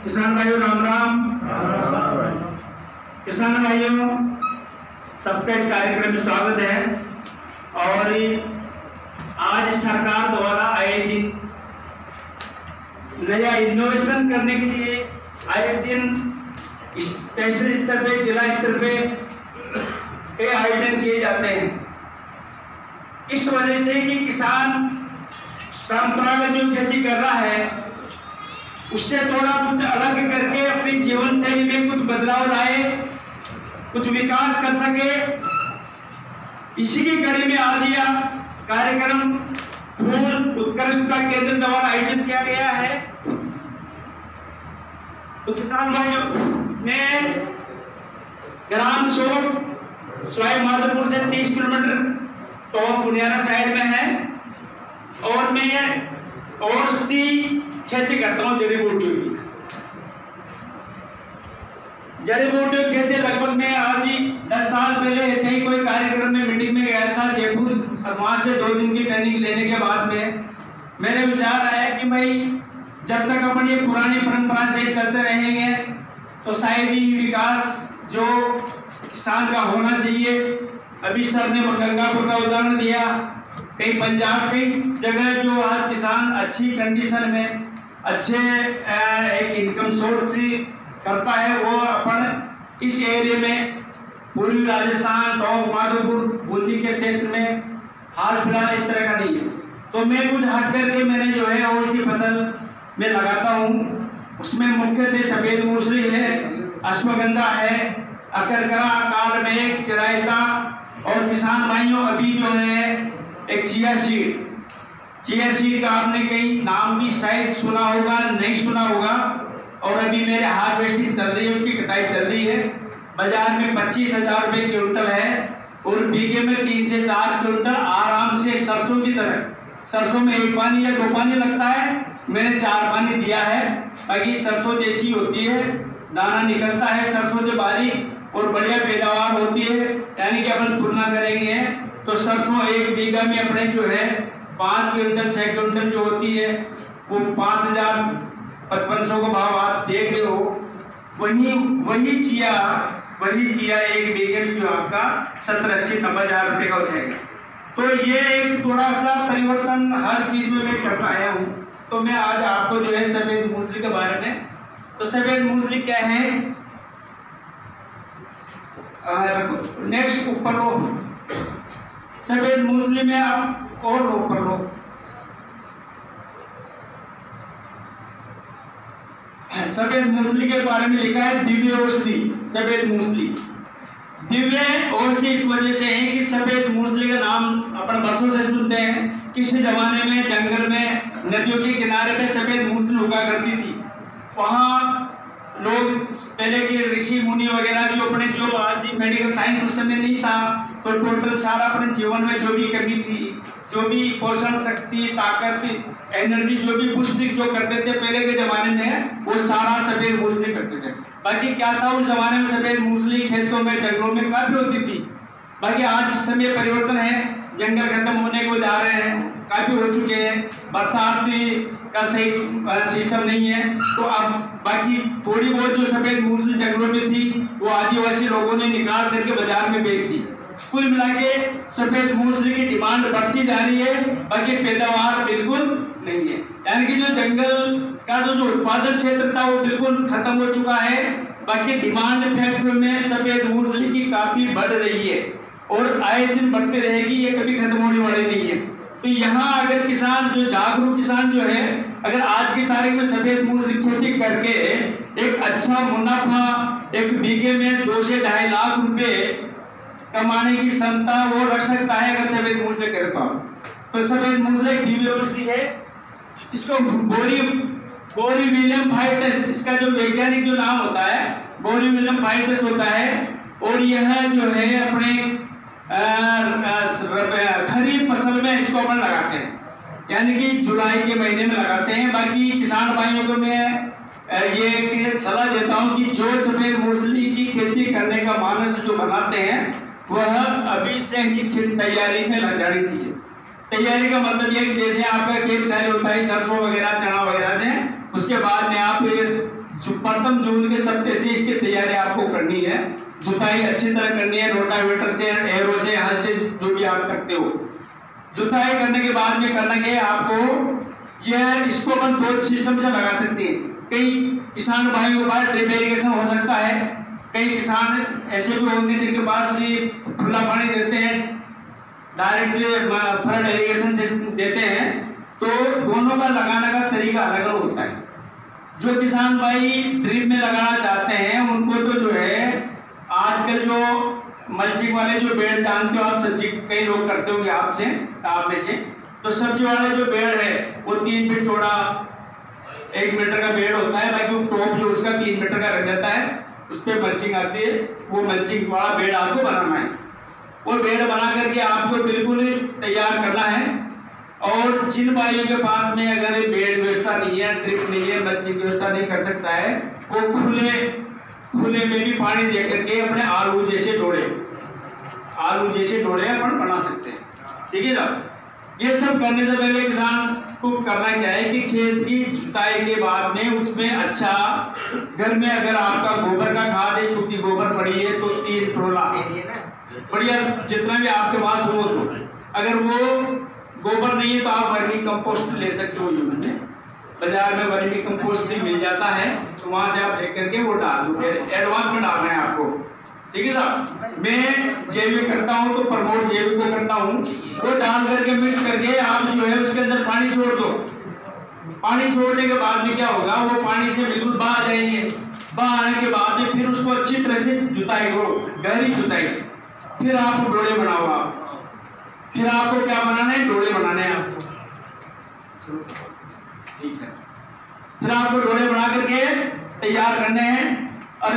किसान भाइयों राम राम। किसान भाइयों सबका इस कार्यक्रम में स्वागत है। और आज सरकार द्वारा आए दिन नया इनोवेशन करने के लिए आए दिन तहसील स्तर पे, जिला स्तर पे कई आयोजन किए जाते हैं। इस वजह से कि किसान परंपरागत जो खेती कर रहा है उससे थोड़ा कुछ अलग करके अपनी जीवन शैली में कुछ बदलाव लाए, कुछ विकास कर सके, इसी की कड़ी में आज यह कार्यक्रम फूल उत्कृष्टता केंद्र द्वारा आयोजित किया गया है। तो किसान भाइयों, मैं ग्राम सोप सवाई माधोपुर से 30 किलोमीटर तो पुनियारा साइड में है और मैं औषधि खेती करता हूँ, जड़ी बूटियों की। जड़ी बूटियों की खेती लगभग मैं आज ही 10 साल पहले ऐसे ही कोई कार्यक्रम में मीटिंग में गया था जयपुर, और वहां से 2 दिन की ट्रेनिंग लेने के बाद में मेरे विचार आया कि भाई जब तक अपन ये पुरानी परंपरा से चलते रहेंगे तो शायद ही विकास जो किसान का होना चाहिए। अभी सर ने गंगापुर का उदाहरण दिया, कई पंजाब कई जगह जो आज किसान अच्छी कंडीशन में अच्छे एक इनकम सोर्स करता है, वो अपन इस एरिया में पूर्वी राजस्थान, टोंक, माधोपुर, बूंदी के क्षेत्र में हाल फिलहाल इस तरह का नहीं है। तो मैं कुछ हट करके मैंने जो है और की फसल में लगाता हूँ। उसमें मुख्यतः सफेद मूसली है, अश्वगंधा है, अकरकरा, काल मेघ, चिरायता और किसान भाइयों अभी जो है एक चिया सीड का आपने कई नाम भी शायद सुना होगा, नहीं सुना होगा। और अभी मेरे हार्वेस्टिंग चल रही है, उसकी कटाई चल रही है। बाजार में 25,000 रुपये क्विंटल है और बीघे में 3 से 4 क्विंटल आराम से सरसों की तरह। सरसों में 1 पानी या 2 पानी लगता है, मैंने 4 पानी दिया है। बाकी सरसों जैसी होती है, दाना निकलता है सरसों से बारीक और बढ़िया पैदावार होती है। यानी कि अपन तुलना करेंगे तो सरसों 1 बीघा में अपने जो है 5 क्विंटल 6 क्विंटल जो होती है वो 5,000-5,500 का भाव आप देख रहे हो। वही चिया 1 बीघे में जो आपका 70-80-90,000 रुपये का हो जाएगा। तो ये एक थोड़ा सा परिवर्तन हर चीज में मैं करता आया हूँ। तो मैं आज आपको जो है सफेद मूंगफली के बारे में, तो सफेद मूंगफली क्या है, नेक्स्ट ऊपर लो। सफेद मूंगफली में आप और ऊपर लो। सफेद मूंगफली के बारे में लिखा है दिव्य औषधि। सफेद मूंगफली दिव्य औषधि इस वजह से है कि सफेद मूंगफली का नाम अपन बरसों से सुनते हैं। किसी जमाने में जंगल में, नदियों के किनारे पे सफेद मूंगफली उगा करती थी। वहाँ लोग पहले के ऋषि मुनि वगैरह जो अपने जो आज मेडिकल साइंस उस समय नहीं था, तो टोटल सारा अपने जीवन में जो भी करनी थी, जो भी पोषण शक्ति, ताकत, एनर्जी, जो भी पुष्टि जो करते थे पहले के जमाने में, वो सारा सफेद मूंगफली करते थे। बाकी क्या था उस जमाने में, सफेद मूंगफली खेतों में, जंगलों में काफी होती थी। बाकी आज समय परिवर्तन है, जंगल खत्म होने को जा रहे हैं, काफी हो चुके हैं, बरसात का सही सिस्टम नहीं है। तो अब बाकी थोड़ी बहुत जो सफेद मूंगफली जंगलों में थी वो आदिवासी लोगों ने निकाल करके बाजार में बेच दी। कुल मिला के सफेद मूंगफली की डिमांड बढ़ती जा रही है, बाकी पैदावार बिल्कुल नहीं है। यानी कि जो जंगल का जो उत्पादन क्षेत्र था वो बिल्कुल खत्म हो चुका है। बाकी डिमांड फैक्ट्री में सफेद मूंगफली की काफी बढ़ रही है और आए दिन बढ़ती रहेगी, ये कभी खत्म होने वाली नहीं है। तो यहाँ अगर किसान जो जागरूक किसान जो है, अगर आज की तारीख में सफेद मूंगफली खेती करके एक अच्छा मुनाफा एक बीघे में 2 से 2.5 लाख रुपए कमाने की क्षमता वो रख सकता है अगर सफेद मूंगफली कर पाओ। तो सफेद मूंगफली एक दिव्य औषधि है। इसको बोरीविलियम फाइटस, इसका जो वैज्ञानिक जो नाम होता है बोरीविलियम फाइटस होता है। और यह जो है अपने खरीफ फसल में इसको अपन लगाते हैं, यानी कि जुलाई के महीने में लगाते हैं। बाकी किसान भाइयों को मैं ये सलाह देता हूं कि जो सफेद मूंगफली की खेती करने का मानस जो बनाते हैं वह अभी से ही तैयारी में लग जानी चाहिए। तैयारी का मतलब ये जैसे आपका खेत तैयारी होता है, सरसों वगैरह, चना वगैरह प्रथम जून के सप्ताह से इसकी तैयारी आपको करनी है। जुताई अच्छी तरह करनी है, रोटावेटर से, एरो से, हल से, जो भी आप करते हो। जुताई करने के बाद में करना क्या है आपको, यह इसको अपन दो सिस्टम से लगा सकते हैं। कई किसान भाइयों के पास ड्रिप इरिगेशन हो सकता है, कई किसान ऐसे भी होंगे जिनके पास ये खुला पानी देते हैं, डायरेक्टली फ्लड इरिगेशन से देते हैं। तो दोनों का लगाने का तरीका अलग अलग होता है। जो किसान भाई ड्रिप में लगाना चाहते हैं उनको तो जो है आजकल जो मल्चिंग वाले जो बेड जानते हो आप, सब्जी कई लोग करते होंगे आपसे, आप में से, तो सब्जी वाले जो बेड है वो 3 फीट चौड़ा 1 मीटर का बेड होता है, बाकी टॉप जो उसका 3 मीटर का रह जाता है, उस पर मल्चिंग आती है। वो मल्चिंग वाला बेड आपको बनाना है। वो बेड बना करके आपको बिल्कुल तैयार करना है। और जिन भाइयों के पास में अगर बेड व्यवस्था नहीं है, ड्रिप नहीं है, मल्चिंग व्यवस्था नहीं कर सकता है, वो खुले में भी पानी दे करके अपने आलू जैसे डोड़े अपन बना सकते हैं। ठीक है साहब। ये सब करने से पहले किसान को करना क्या है कि खेत की जुताई के बाद में उसमें अच्छा, घर में अगर आपका गोबर का खाद है, सूखी गोबर पड़ी है तो 3 टोला बढ़िया जितना भी आपके पास हो, तो अगर वो गोबर नहीं है तो आप वर्मी कंपोस्ट ले सकते हो। यूज में बाजार में वर्मी कंपोस्ट भी मिल जाता है, तो वहां से आप लेकर के वो डाल दो। एडवांस में डालना है आपको। ठीक है साहब। मैं जैविक करता हूँ तो प्रमोट जैविक को करता हूँ, वो डाल करके मिक्स करके आप जो है उसके अंदर पानी छोड़ दो। पानी छोड़ने के बाद में क्या होगा, वो पानी से बिल्कुल बाहर जाएंगे। बाहर आने के बाद में फिर उसको अच्छी तरह से जुताई करो, गहरी जुताई। फिर आप डोले बनाओ। आप फिर आपको क्या बनाना है, डोले बनाने हैं आपको। ठीक है। फिर आपको डोले बना करके तैयार करने हैं। और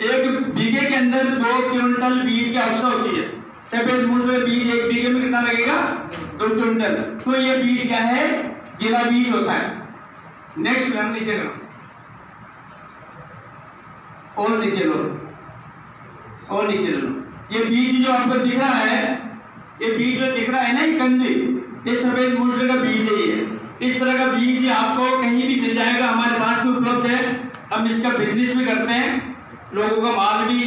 1 बीघे के अंदर 2 क्विंटल बीज की आवश्यकता होती है। सफेद मूंगफली बीज 1 बीघे में कितना लगेगा, 2 क्विंटल। तो ये बीज क्या है, गीला बीज होता है। नेक्स्ट लाइन नीचे करो, और नीचे लो, और नीचे लो। ये बीज जो आपको दिख रहा है, ये बीज जो दिख रहा है ना, ये कंदी, ये सफेद मूंगफली का बीज है। ये इस तरह का बीज आपको कहीं भी मिल जाएगा, हमारे पास भी उपलब्ध है। हम इसका बिजनेस भी करते हैं, लोगों का माल भी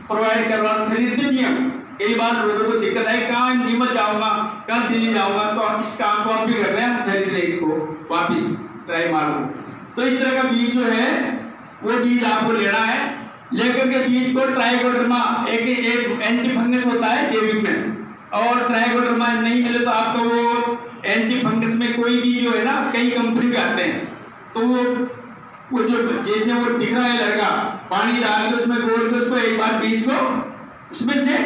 प्रोवाइड करवा, खरीदते भी हम। कई बार लोगों को दिक्कत है, कहाँ नीमच जाऊंगा, कहाँ दिल्ली जाऊंगा, तो इस काम को हम भी कर रहे हैं, खरीद रहे इसको वापिस ड्राई माल को। तो इस तरह का बीज जो है वो बीज आपको लेना है। लेकर के बीज को ट्राइकोडर्मा, एक एंटी फंगस होता है जैविक में, और ट्राइकोडर्मा नहीं मिले तो आपको वो एंटी फंगस में कोई भी जो है ना, कई कंपनी के आते हैं, तो वो जो जैसे वो दिख रहा है लड़का, पानी डाल के उसमें गोल के उसको एक बार बीज को उसमें से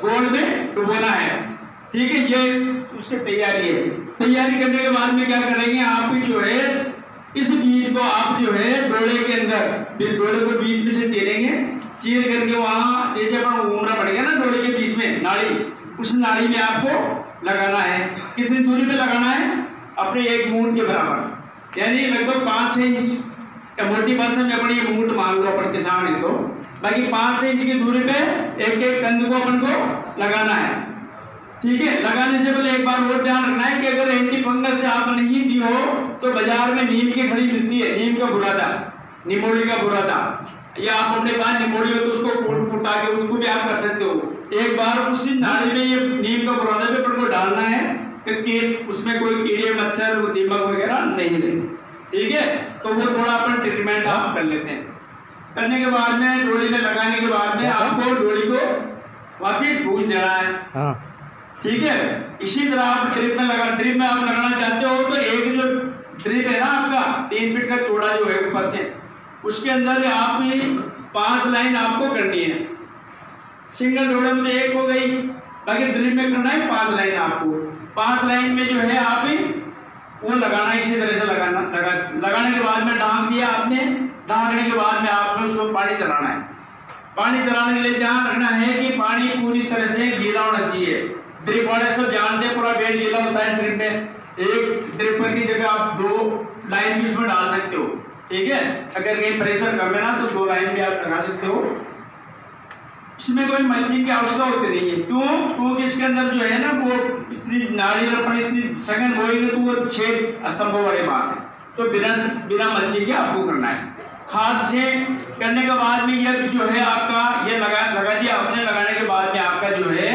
गोल में डुबोना है। ठीक है, ये उसकी तैयारी है। तैयारी करने के बाद में क्या करेंगे, आप जो है इस बीज को आप जो है डोले के अंदर, डोले को बीच में से चीरेंगे। चीर करके वहाँ जैसे अपन उमरा पड़ेगा ना डोले के बीच में नाड़ी, उस नाड़ी में आपको लगाना है। कितनी दूरी पे लगाना है, अपने 1 मूठ के बराबर, यानी लगभग 5-6 इंच। मोटी भाषा में अपनी ये मूठ मान लो, अपन किसान है तो बाकी 5-6 इंच की दूरी पे एक कंद को अपन को लगाना है। ठीक है। लगाने से पहले एक बार और ध्यान रखना है कि अगर एंटी फंगस से आप नहीं दी हो तो बाजार में नीम की खड़ी मिलती है, नीम का बुरादा, निमोड़ी का बुरादा, या आप अपने पास निमोड़ी हो तो उसको कूटा के उसको भी आप कर सकते हो। एक बार उसी नाली में ये नीम का बुरादा भी अपन को डालना है क्योंकि उसमें कोई कीड़े मच्छर दीमक वगैरह नहीं रहे। ठीक है। तो वो थोड़ा अपन ट्रीटमेंट आप कर लेते हैं। करने के बाद में डोरी में लगाने के बाद में आपको डोरी को वापिस भूज देना है। ठीक है। इसी तरह आप ड्रिप में आप लगाना चाहते हो तो एक जो ड्रिप है ना आपका 3 फीट का चौड़ा जो है ऊपर से, उसके अंदर आप 5 लाइन आपको करनी है। सिंगल डोरे में 1 हो गई, बाकी ड्रिप में करना है 5 लाइन आपको। 5 लाइन में जो है आप वो लगाना, इसी तरह से लगाने के बाद में डांग दिया आपने। डांगने के बाद में आपने उसको पानी चलाना है। पानी चलाने के लिए ध्यान रखना है कि पानी पूरी तरह से गीला होना चाहिए। ड्रिप वाले सब जानते हैं पूरा बेड गीला होता है ड्रिप में। एक ड्रिपर की जगह आप 2 लाइन भी उसमें डाल सकते हो। ठीक है। अगर कहीं प्रेशर कम है ना तो 2 लाइन भी आप लगा सकते हो। इसमें कोई मल्चिंग की आवश्यकता होती नहीं है। क्यों? क्योंकि इसके अंदर जो है ना वो इतनी नारियल अपन इतनी सघन बोएंगे तो वो छेद असंभव वाली बात है। तो बिना मल्चिंग के आपको करना है। खाद से करने के बाद में ये जो है आपका ये लगा दिया आपने। लगाने के बाद में आपका जो है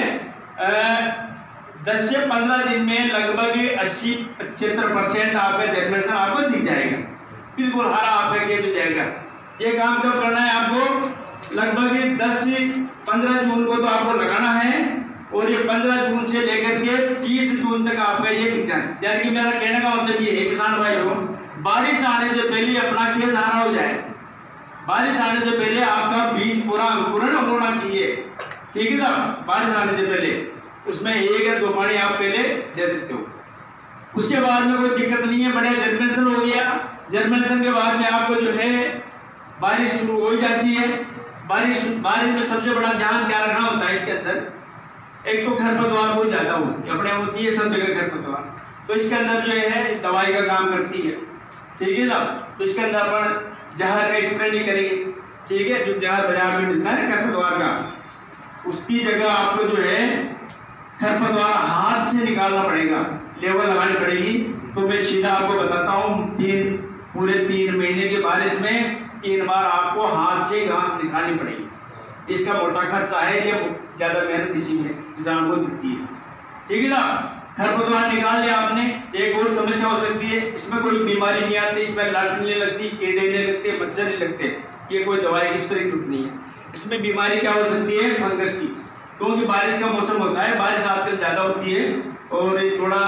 10 से 15 दिन में लगभग 80-75% आपका जर्मिनेशन आपको दिख जाएगा, बिल्कुल हरा आपका खेत हो जाएगा। ये काम कब करना है आपको? लगभग 10 से 15 जून को तो आपको लगाना है और ये 15 जून से लेकर के 30 जून तक आपका ये दिख जाए। यानी कि मेरा कहने का मतलब ये है किसान भाइयों, बारिश आने से पहले अपना खेत हरा हो जाए। बारिश आने से पहले आपका बीज पूरा अंकुरण होना चाहिए, ठीक है साहब। बारिश आने से पहले उसमें 1 या 2 पानी आप पहले दे सकते हो। उसके बाद में कोई दिक्कत नहीं है, बढ़िया जर्मिनेशन हो गया। जर्मिनेशन के बाद में आपको जो है बारिश शुरू हो जाती है। बारिश में सबसे बड़ा ध्यान क्या रखना होता है इसके अंदर? एक तो खरपतवार बहुत ज्यादा अपने होती है सब जगह खरपतवार, तो इसके अंदर जो है दवाई का काम करती है, ठीक है साहब। तो इसके अंदर अपन जहर का स्प्रे नहीं करेंगे, ठीक है। जो जहर बाजार में मिलता है ना खरपतवार का, उसकी जगह आपको जो है खरपतवार हाथ से निकालना पड़ेगा, लेवल लगानी पड़ेगी। तो मैं सीधा आपको बताता हूँ, पूरे 3 महीने की बारिश में 3 बार आपको हाथ से घास निकालनी पड़ेगी। इसका मोटा खर्चा है, ये ज्यादा मेहनत इसी में किसान को दिखती है, ठीक है ना। खरपतवार निकाल लिया आपने। एक और समस्या हो सकती है, इसमें कोई बीमारी नहीं आती, इसमें लाट नहीं लगती, कीड़े नहीं लगते, मच्छर नहीं लगते, ये कोई दवाई की स्प्रे की नहीं है। इसमें बीमारी क्या हो सकती है? फंगस की, क्योंकि बारिश का मौसम होता है, बारिश आजकल ज़्यादा होती है और थोड़ा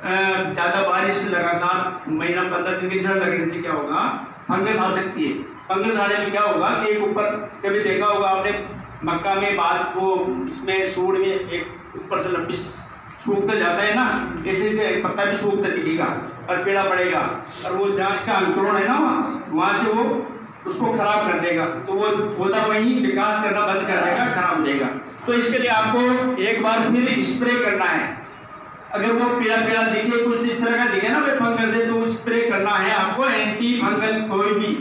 ज़्यादा बारिश लगातार महीना 15 दिन की जड़ लगने से क्या होगा? फंगस आ सकती है। फंगस आने में क्या होगा कि एक ऊपर कभी देखा होगा आपने मक्का में बात को, इसमें सूढ़ में एक ऊपर से लंबी सूखता जाता है ना, ऐसे से पत्ता भी सूखता दिखेगा और पेड़ा पड़ेगा, और वो जहाँ इसका अंकुरण है ना वहाँ से वो उसको खराब कर देगा, तो वो पौधा वहीं विकास करना बंद कर देगा, खराब हो जाएगा। तो इसके लिए आपको एक बार फिर स्प्रे करना है। अगर वो पीला पीला दिखे, कुछ इस तरह का दिखे ना भाई फंगस है, तो स्प्रे करना है आपको। एंटी फंगल कोई भी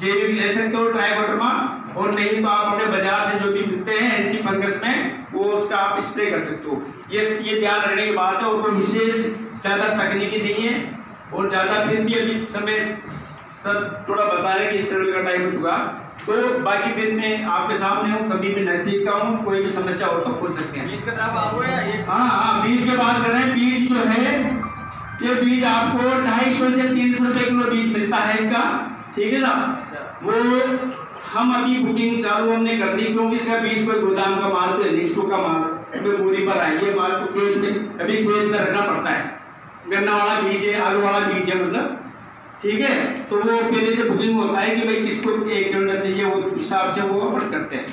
जैविक ले सकते हो ट्राइकोडर्मा, और नहीं तो आप अपने बाजार से जो भी मिलते हैं एंटी फंगस में, वो उसका आप स्प्रे कर सकते हो। ये ध्यान रखने की बात है, और कोई विशेष ज़्यादा तकनीकी नहीं है, और ज़्यादा फिर भी अभी समय सब थोड़ा बता रहे कि इंटरव्यू का टाइम हो चुका, तो बाकी फिर मैं आपके सामने हूँ, कभी भी नजदीक का हूँ, कोई भी समस्या हो तो पूछ सकते हैं। बीज का हाँ, बीज की बात कर रहे हैं। बीज जो है ये बीज आपको 250 से 300 रुपये किलो बीज मिलता है इसका, ठीक है ना। वो हम अभी बुकिंग चालू हमने कर दी, क्योंकि इसका बीज कोई गोदाम का माल तो नहीं, स्टॉक का माल तो बोरी पर आए, ये माल को खेत में अभी खेत में रखना पड़ता है। गन्ना वाला बीज है, आलू वाला बीज है, मतलब ठीक है। तो वो पहले से बुकिंग होता है कि भाई किसको 1 क्विंटल चाहिए, वो हिसाब से वो अपन करते हैं।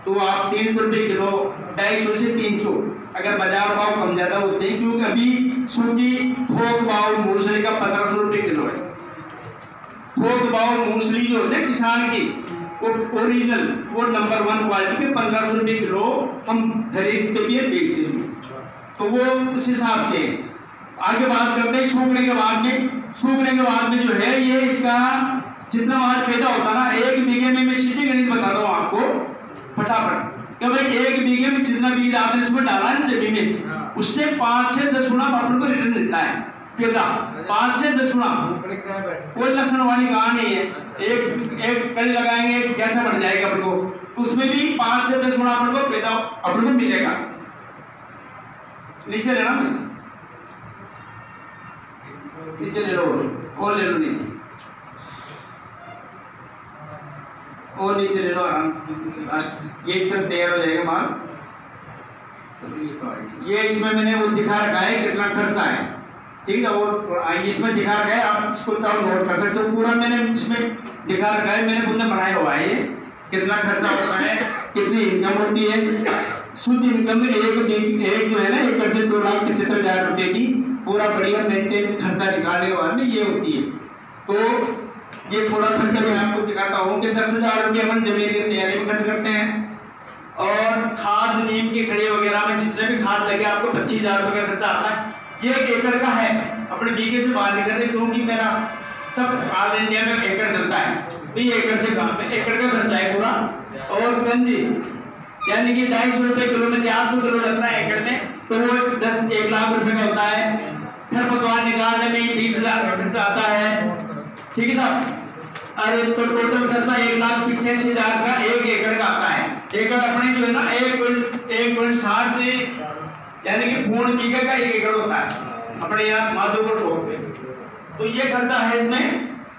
तो आप 300 रुपये किलो, 250 से 300, अगर बाजार भाव कम ज़्यादा होते हैं, क्योंकि अभी सूखी थोक भाव मूंगफली का 1500 रुपये किलो है। थोक भाव मूंगफली जो होते हैं किसान की, वो ओरिजिनल, वो नंबर 1 क्वालिटी के 1500 रुपये किलो हम खरीदते भी है, बेचते भी है। तो वो उस हिसाब से आगे बात करते हैं। सूखने के बाद में जो है ये इसका जितना माल पैदा होता ना, 1 बीघे में मैं सीधी गणित बताता हूँ आपको फटाफट, कि भाई 1 बीघे में जितना बीज आपने इसमें डाला है ना जमीन में, उससे 5 से 10 गुना अपन को रिटर्न मिलता है पैदा, 5 से 10 गुना। कोई लक्षण वाली कहा नहीं है, एक कड़ी लगाएंगे, एक कैसा बढ़ जाएगा अपन को, तो उसमें भी 5 से 10 गुना अपन को पैदा अपन को मिलेगा। नीचे लेना, नीचे ले लो, और ले लो, नीचे और नीचे ले लो आराम। ये सब तैयार हो जाएगा माल। ये इसमें मैंने वो दिखा रखा है कितना खर्चा है, ठीक है। और इसमें दिखा रखा है, आप इसको चाहो नोट कर सकते हो, पूरा मैंने इसमें दिखा रखा है, मैंने खुद ने बनाया हुआ है। ये कितना खर्चा होता है, कितनी इनकम होती है। शुद्ध इनकम में एक जो है ना 1 से 2,75,000 रुपये की पूरा बढ़िया मेंटेन खर्चा निकालने के बाद में ये होती है। तो ये थोड़ा खर्चा मैं आपको दिखाता हूँ कि 10,000 रुपये अपन जमीन की तैयारी में खर्च करते हैं, और खाद नीम की खड़ी वगैरह में जितने भी खाद लगे आपको 25,000 रुपये का खर्चा आता है। ये 1 एकड़ का है, अपने बीघे से बाहर निकल रहे, क्योंकि मेरा सब ऑल इंडिया में एकड़ चलता है, तो ये एकड़ से काम में एकड़ का खर्चा है पूरा। और गंजी यानी कि 250 रुपये किलो में 400 किलो लगता है एकड़ में, तो वो 1 लाख रुपये का होता है। खरपतवार निकालने में 20,000 का खर्चा आता है, ठीक है साहब। अरे तो टोटल खर्चा 1,85,000 का 1 एकड़ का आता है। एकड़ अपने जो है ना 1.60 यानी कि पूर्ण बीघे का 1 एकड़ होता है अपने यहाँ माधोपुर रोड पे। तो ये खर्चा है इसमें।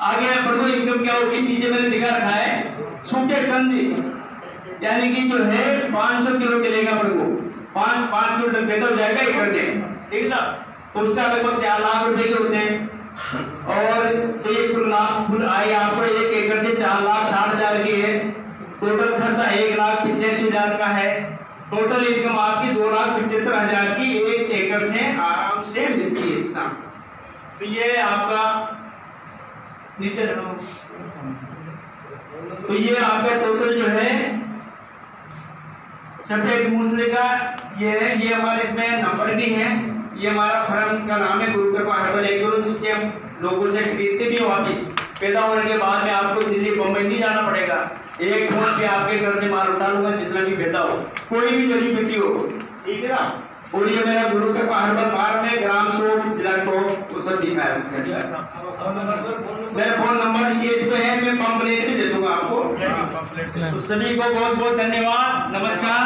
आगे बढ़ो, इनकम क्या होगी नीचे मैंने दिखा रखा है। सूखे कंद यानी कि जो है 500 किलो मिलेगा अपने को, 5 क्विंटल पैदा हो जाएगा एकड़ में, ठीक है ना। तो उसका लगभग 4 लाख रुपए के होते हैं। और तो ये कुल आय आपको 1 एकड़ से 4,60,000 की है। टोटल खर्चा 1,85,000 का है। टोटल इनकम आपकी 2,75,000 की 1 एकड़ से आराम से मिलती है किसान। तो ये आपका नीचे तो ये आपका टोटल जो है सफेद मूंगफली का ये है। ये हमारे इसमें नंबर भी है। ये हमारा फर्म का नाम है गुरु कृपा हर्बल एग्रो, जिससे हम लोगों से खरीदते भी वापिस। पैदा होने के बाद में आपको दिल्ली बम्बई नहीं जाना पड़ेगा। एक फोन पे आपके घर से माल उठा लूंगा, जितना भी पैदा हो, कोई भी जड़ी बूटी हो, ठीक है ना। और ये मेरा गुरु कृपा हर्बल फार्म है, ग्राम सोप जिला टोप वो सब दिखा है। मेरा फोन नंबर ये इस पे है, मैं पंपलेट भी दे दूंगा आपको। तो सभी को बहुत बहुत धन्यवाद, नमस्कार,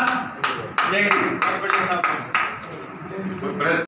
जय हिंद।